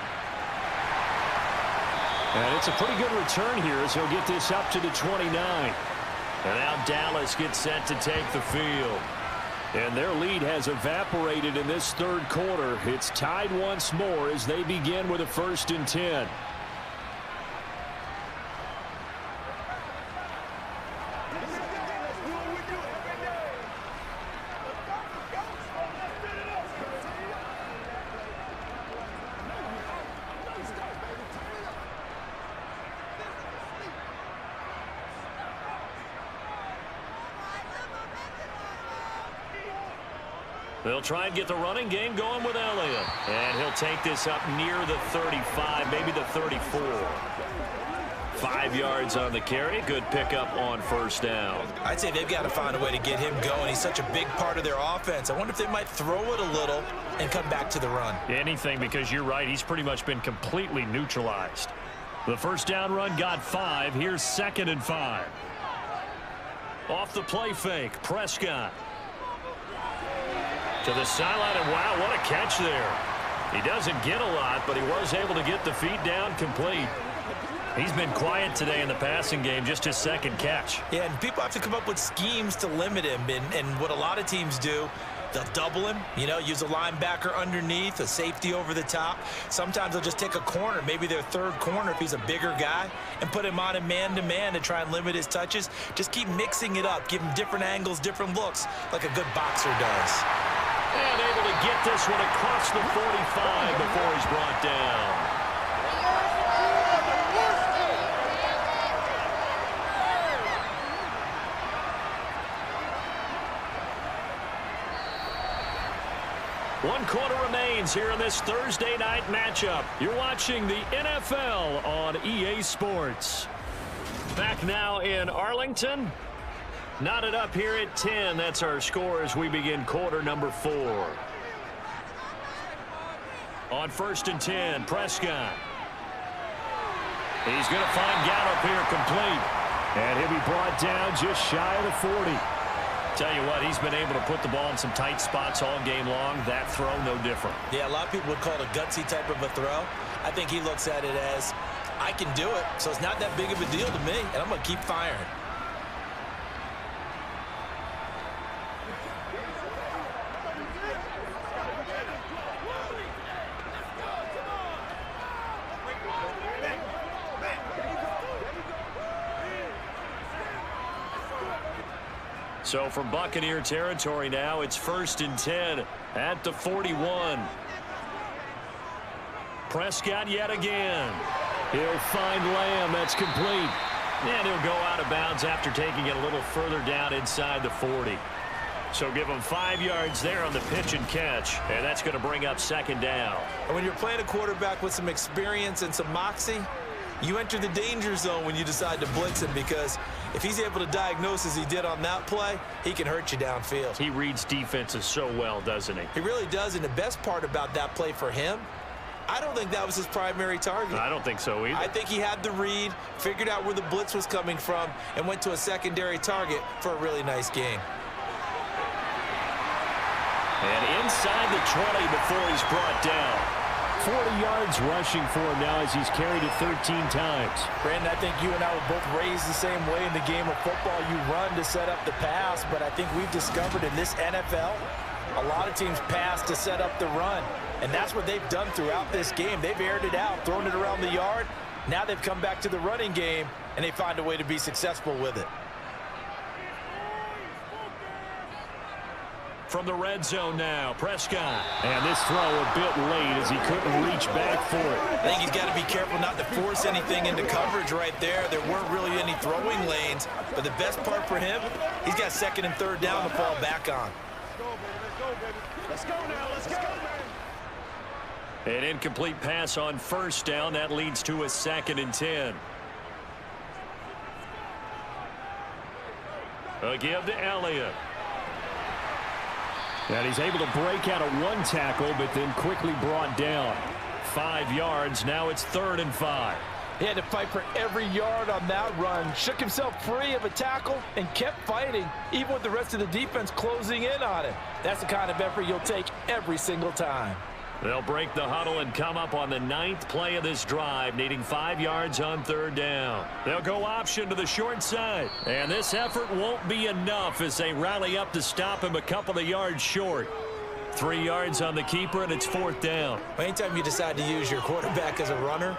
And it's a pretty good return here as he'll get this up to the 29. And now Dallas gets set to take the field. And their lead has evaporated in this 3rd quarter. It's tied once more as they begin with a 1st and 10. They'll try and get the running game going with Elliott. And he'll take this up near the 35, maybe the 34. 5 yards on the carry. Good pickup on 1st down. I'd say they've got to find a way to get him going. He's such a big part of their offense. I wonder if they might throw it a little and come back to the run. Anything, because you're right. He's pretty much been completely neutralized. The 1st down run got 5. Here's 2nd and 5. Off the play fake, Prescott. To the sideline, and wow, what a catch there. He doesn't get a lot, but he was able to get the feet down complete. He's been quiet today in the passing game, just his 2nd catch. Yeah, and people have to come up with schemes to limit him, and what a lot of teams do, they'll double him, you know, use a linebacker underneath, a safety over the top. Sometimes they'll just take a corner, maybe their 3rd corner if he's a bigger guy, and put him on a man-to-man to try and limit his touches. Just keep mixing it up, give him different angles, different looks, like a good boxer does. And able to get this one across the 45 before he's brought down. One quarter remains here in this Thursday night matchup. You're watching the NFL on EA Sports. Back now in Arlington. Knotted up here at 10. That's our score as we begin quarter number 4. On 1st and 10, Prescott. He's going to find Gallup here complete. And he'll be brought down just shy of the 40. Tell you what, he's been able to put the ball in some tight spots all game long. That throw, no different. Yeah, a lot of people would call it a gutsy type of a throw. I think he looks at it as, I can do it, so it's not that big of a deal to me, and I'm going to keep firing. So from Buccaneer territory now, it's 1st and 10 at the 41. Prescott yet again. He'll find Lamb. That's complete. And he'll go out of bounds after taking it a little further down inside the 40. So give him 5 yards there on the pitch and catch. And that's going to bring up 2nd down. And when you're playing a quarterback with some experience and some moxie, you enter the danger zone when you decide to blitz him, because if he's able to diagnose as he did on that play, he can hurt you downfield. He reads defenses so well, doesn't he? He really does, and the best part about that play for him, I don't think that was his primary target. I don't think so either. I think he had the read, figured out where the blitz was coming from, and went to a secondary target for a really nice game. And inside the 20 before he's brought down. 40 yards rushing for him now as he's carried it 13 times. Brandon, I think you and I were both raised the same way in the game of football. You run to set up the pass, but I think we've discovered in this NFL, a lot of teams pass to set up the run. And that's what they've done throughout this game. They've aired it out, thrown it around the yard. Now they've come back to the running game, and they find a way to be successful with it. From the red zone now, Prescott. And this throw a bit late as he couldn't reach back for it. I think he's got to be careful not to force anything into coverage right there. There weren't really any throwing lanes, but the best part for him, he's got 2nd and 3rd down to fall back on. Let's go now, let's go. An incomplete pass on 1st down. That leads to a 2nd and 10. A give to Elliott. And he's able to break out of 1 tackle, but then quickly brought down. 5 yards. Now it's 3rd and 5. He had to fight for every yard on that run. Shook himself free of a tackle and kept fighting, even with the rest of the defense closing in on him. That's the kind of effort you'll take every single time. They'll break the huddle and come up on the 9th play of this drive, needing 5 yards on 3rd down. They'll go option to the short side. And this effort won't be enough as they rally up to stop him a couple of yards short. 3 yards on the keeper, and it's 4th down. Anytime you decide to use your quarterback as a runner,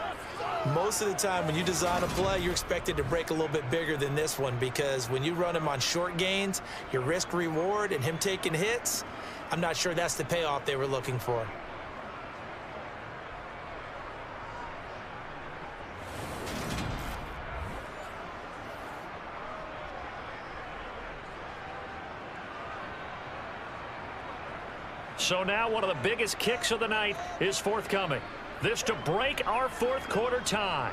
most of the time when you design a play, you're expected to break a little bit bigger than this one, because when you run him on short gains, your risk-reward and him taking hits, I'm not sure that's the payoff they were looking for. So now one of the biggest kicks of the night is forthcoming. This to break our 4th quarter tie.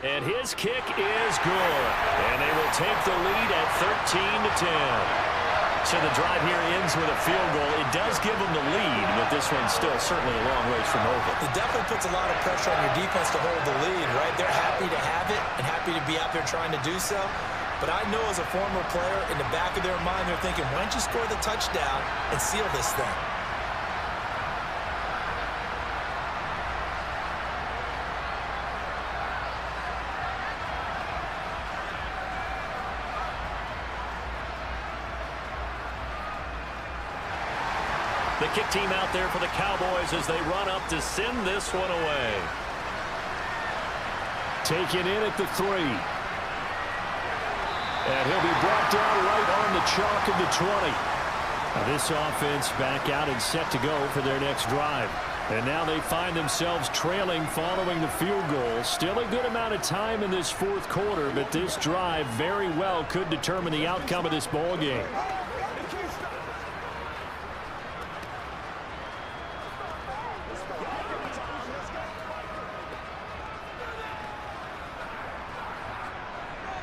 And his kick is good. And they will take the lead at 13-10. So the drive here ends with a field goal. It does give them the lead, but this one's still certainly a long ways from over. It definitely puts a lot of pressure on your defense to hold the lead, right? They're happy to have it and happy to be out there trying to do so. But I know as a former player, in the back of their mind, they're thinking, why don't you score the touchdown and seal this thing? The kick team out there for the Cowboys as they run up to send this one away. Taken in at the 3. And he'll be brought down right on the chalk of the 20. Now this offense back out and set to go for their next drive. And now they find themselves trailing following the field goal. Still a good amount of time in this 4th quarter, but this drive very well could determine the outcome of this ball game.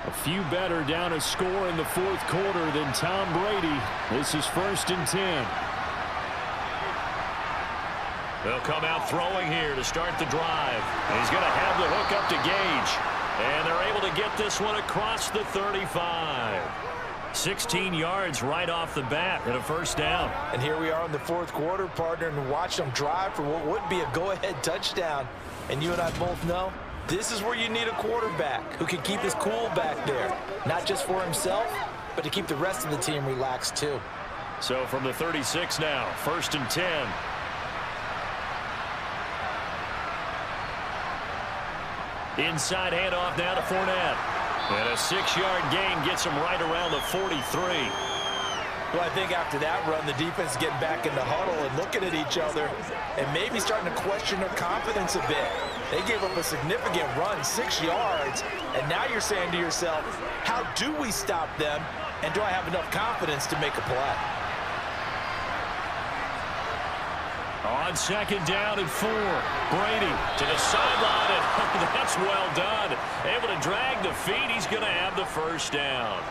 A few better down a score in the fourth quarter than Tom Brady. This is 1st and 10. They'll come out throwing here to start the drive. He's going to have the hook up to Gage. And they're able to get this one across the 35. 16 yards right off the bat and a first down. And here we are in the fourth quarter, partner, and watch them drive for what would be a go-ahead touchdown. And you and I both know this is where you need a quarterback who can keep his cool back there. Not just for himself, but to keep the rest of the team relaxed too. So from the 36 now, 1st and 10. Inside handoff now to Fournette. And a 6-yard gain gets him right around the 43. Well, I think after that run, the defense is getting back in the huddle and looking at each other and maybe starting to question their confidence a bit. They gave up a significant run, 6 yards, and now you're saying to yourself, how do we stop them, and do I have enough confidence to make a play? On 2nd down and 4. Brady to the sideline, and that's well done. Able to drag the feet. He's going to have the first down.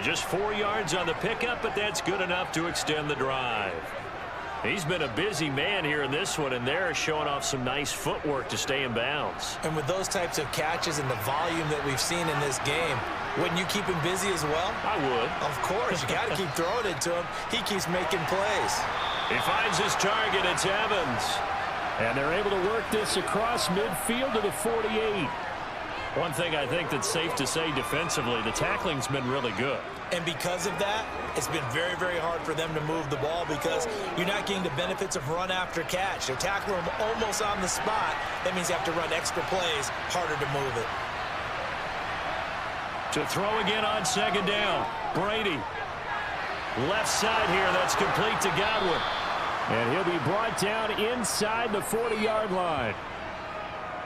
Just 4 yards on the pickup, but that's good enough to extend the drive. He's been a busy man here in this one, and they're showing off some nice footwork to stay in bounds. And with those types of catches and the volume that we've seen in this game, wouldn't you keep him busy as well? I would. Of course. You got to keep throwing it to him. He keeps making plays. He finds his target. It's Evans. And they're able to work this across midfield to the 48. One thing I think that's safe to say defensively, the tackling's been really good. And because of that, it's been very, very hard for them to move the ball because you're not getting the benefits of run after catch. They're tackling them almost on the spot. That means you have to run extra plays, harder to move it. To throw again on 2nd down. Brady. Left side here. That's complete to Godwin. And he'll be brought down inside the 40-yard line.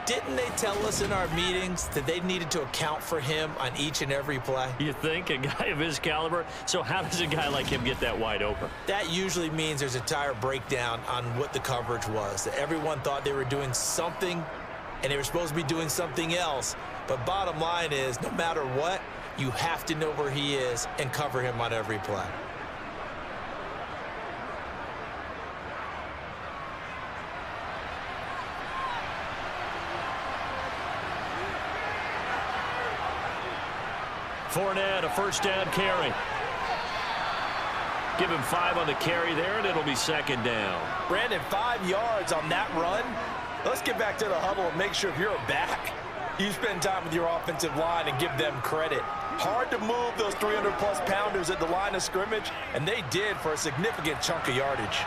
Didn't they tell us in our meetings that they needed to account for him on each and every play? You think? A guy of his caliber? So how does a guy like him get that wide open? That usually means there's a tire breakdown on what the coverage was. That everyone thought they were doing something, and they were supposed to be doing something else. But bottom line is, no matter what, you have to know where he is and cover him on every play. Fournette, a first down carry. Give him 5 on the carry there, and it'll be 2nd down. Brandon, 5 yards on that run. Let's get back to the huddle and make sure if you're a back, you spend time with your offensive line and give them credit. Hard to move those 300-plus pounders at the line of scrimmage, and they did for a significant chunk of yardage.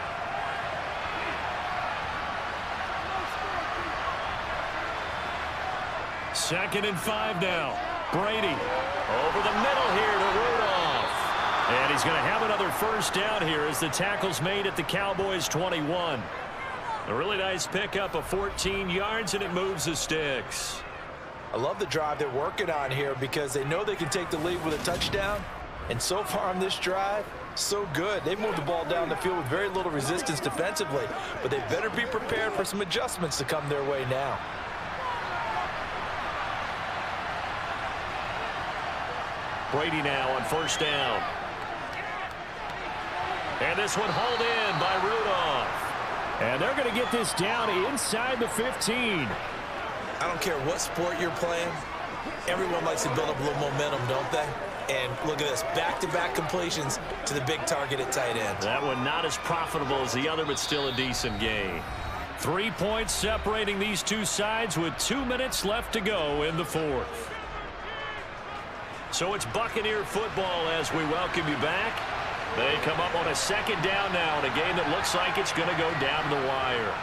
Second and 5 now. Brady over the middle here to Rudolph. And he's going to have another first down here as the tackle's made at the Cowboys' 21. A really nice pickup of 14 yards, and it moves the sticks. I love the drive they're working on here because they know they can take the lead with a touchdown. And so far on this drive, so good. They moved the ball down the field with very little resistance defensively, but they better be prepared for some adjustments to come their way now. Brady now on first down. And this one hauled in by Rudolph. And they're going to get this down inside the 15. I don't care what sport you're playing. Everyone likes to build up a little momentum, don't they? And look at this, back-to-back completions to the big target at tight end. That one not as profitable as the other, but still a decent gain. 3 points separating these two sides with 2 minutes left to go in the fourth. So it's Buccaneer football as we welcome you back. They come up on a 2nd down now in a game that looks like it's going to go down the wire.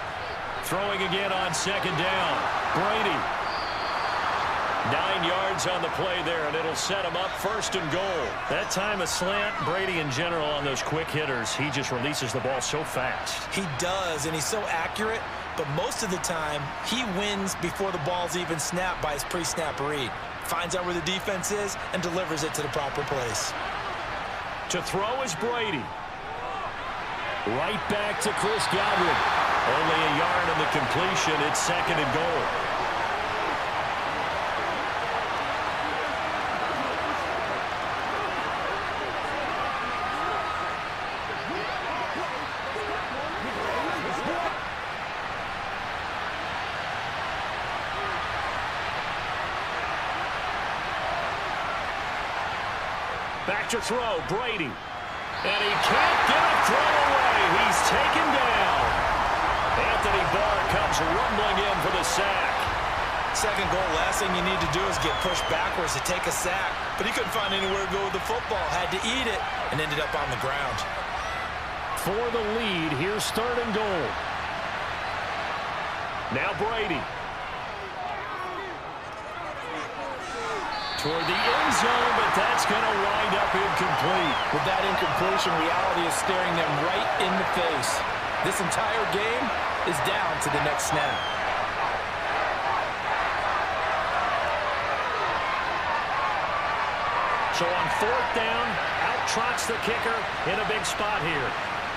Throwing again on 2nd down. Brady. 9 yards on the play there, and it'll set him up 1st and goal. That time a slant, Brady in general on those quick hitters, he just releases the ball so fast. He does, and he's so accurate, but most of the time he wins before the ball's even snapped by his pre-snap read. Finds out where the defense is and delivers it to the proper place. To throw is Brady. Right back to Chris Godwin. Only a yard on the completion. It's 2nd and goal. Back to throw, Brady. And he can't get a throw away. He's taken down. Anthony Barr comes rumbling in for the sack. Second goal, last thing you need to do is get pushed backwards to take a sack. But he couldn't find anywhere to go with the football. Had to eat it and ended up on the ground. For the lead, here's 3rd and goal. Now Brady. Toward the end zone, but that's going to wind up incomplete. With that incompletion, reality is staring them right in the face. This entire game is down to the next snap. So on 4th down, out trots the kicker in a big spot here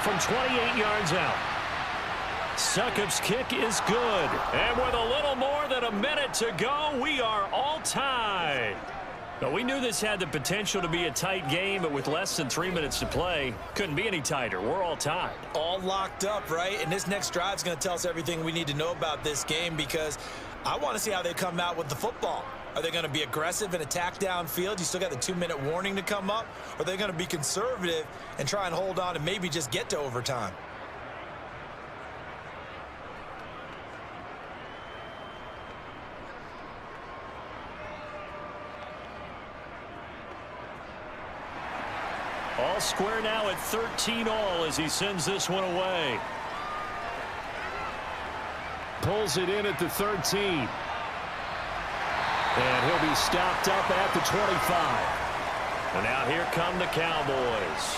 from 28 yards out. Succop's kick is good. And with a little more than a minute to go, we are all tied. But we knew this had the potential to be a tight game, but with less than 3 minutes to play, couldn't be any tighter. We're all tied. All locked up, right? And this next drive is going to tell us everything we need to know about this game, because I want to see how they come out with the football. Are they going to be aggressive and attack downfield? You still got the 2-minute warning to come up? Or are they going to be conservative and try and hold on and maybe just get to overtime? All square now at 13 all as he sends this one away. Pulls it in at the 13. And he'll be stopped up at the 25. And now here come the Cowboys.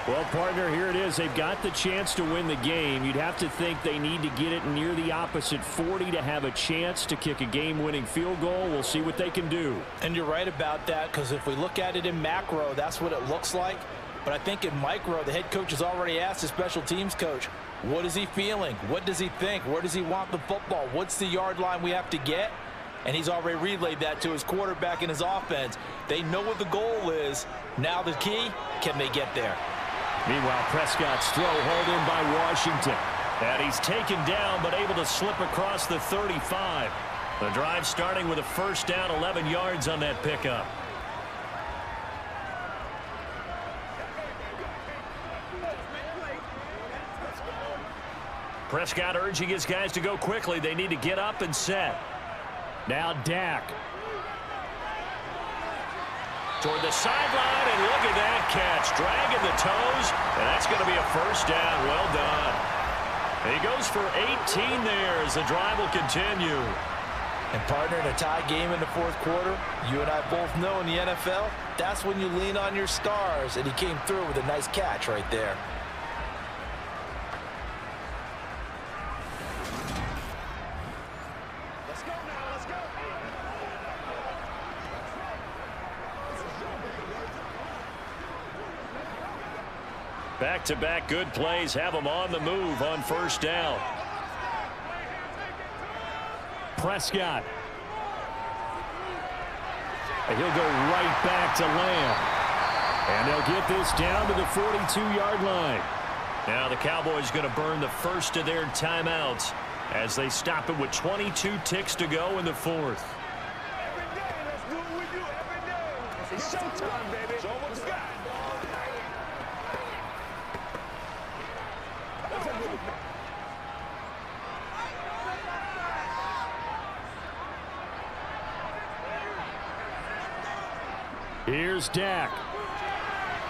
Well, partner, here it is. They've got the chance to win the game. You'd have to think they need to get it near the opposite 40 to have a chance to kick a game-winning field goal. We'll see what they can do. And you're right about that, because if we look at it in macro, that's what it looks like. But I think in micro, the head coach has already asked the special teams coach, what is he feeling? What does he think? Where does he want the football? What's the yard line we have to get? And he's already relayed that to his quarterback and his offense. They know what the goal is. Now the key, can they get there? Meanwhile, Prescott's throw hauled in by Washington. And he's taken down, but able to slip across the 35. The drive starting with a 1st down, 11 yards on that pickup. Prescott urging his guys to go quickly. They need to get up and set. Now Dak. Toward the sideline, and look at that catch. Dragging the toes, and that's going to be a 1st down. Well done. He goes for 18 there as the drive will continue. And partner, in a tie game in the 4th quarter, you and I both know in the NFL, that's when you lean on your stars, and he came through with a nice catch right there. Back-to-back good plays have them on the move on 1st down. Prescott. And he'll go right back to Lamb. And they'll get this down to the 42-yard line. Now the Cowboys going to burn the first of their timeouts as they stop it with 22 ticks to go in the 4th. Every day, let's do what we do every day. It's showtime, baby. Show what you got. Here's Dak.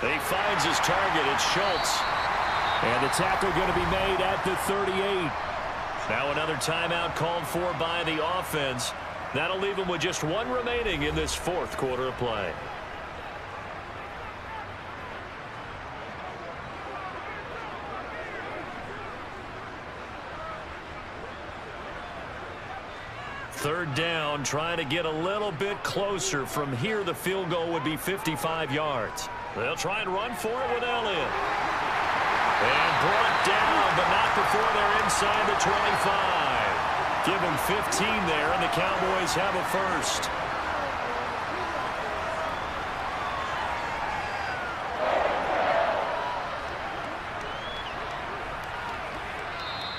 He finds his target. It's Schultz. And the tackle going to be made at the 38. Now another timeout called for by the offense. That'll leave them with just 1 remaining in this 4th quarter of play. Third down, trying to get a little bit closer. From here, the field goal would be 55 yards. They'll try and run for it with Elliott. And brought down, but not before they're inside the 25. Give them 15 there, and the Cowboys have a 1st.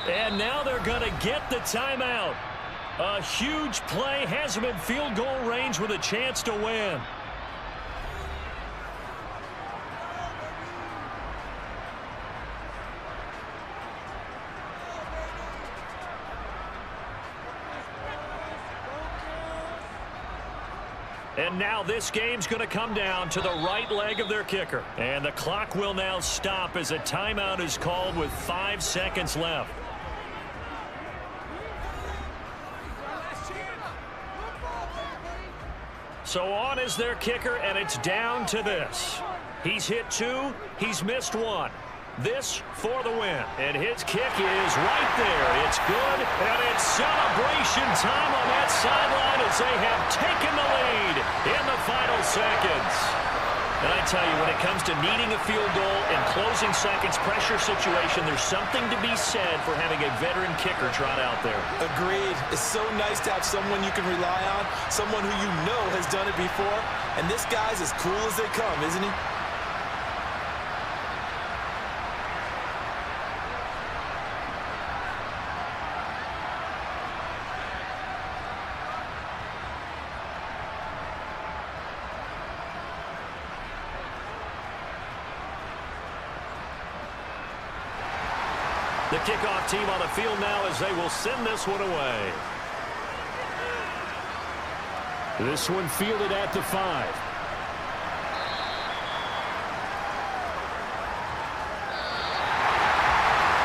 And now they're going to get the timeout. A huge play has him in field goal range with a chance to win. And now this game's going to come down to the right leg of their kicker. And the clock will now stop as a timeout is called with 5 seconds left. So on is their kicker, and it's down to this. He's hit 2, he's missed 1. This for the win. And his kick is right there. It's good, and it's celebration time on that sideline as they have taken the lead in the final seconds. And I tell you, when it comes to needing a field goal in closing seconds pressure situation, there's something to be said for having a veteran kicker trot out there. Agreed. It's so nice to have someone you can rely on, someone who you know has done it before. And this guy's as cool as they come, isn't he? The kickoff team on the field now as they will send this one away. This one fielded at the 5.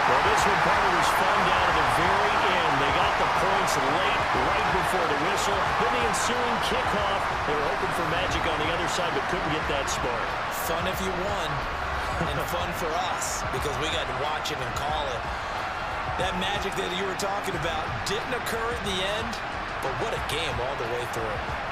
Well, this one part was fun down at the very end. They got the points late, right before the whistle. Then the ensuing kickoff, they were hoping for magic on the other side, but couldn't get that spark. Fun if you won. And fun for us because we got to watch it and call it. That magic that you were talking about didn't occur at the end, but what a game all the way through.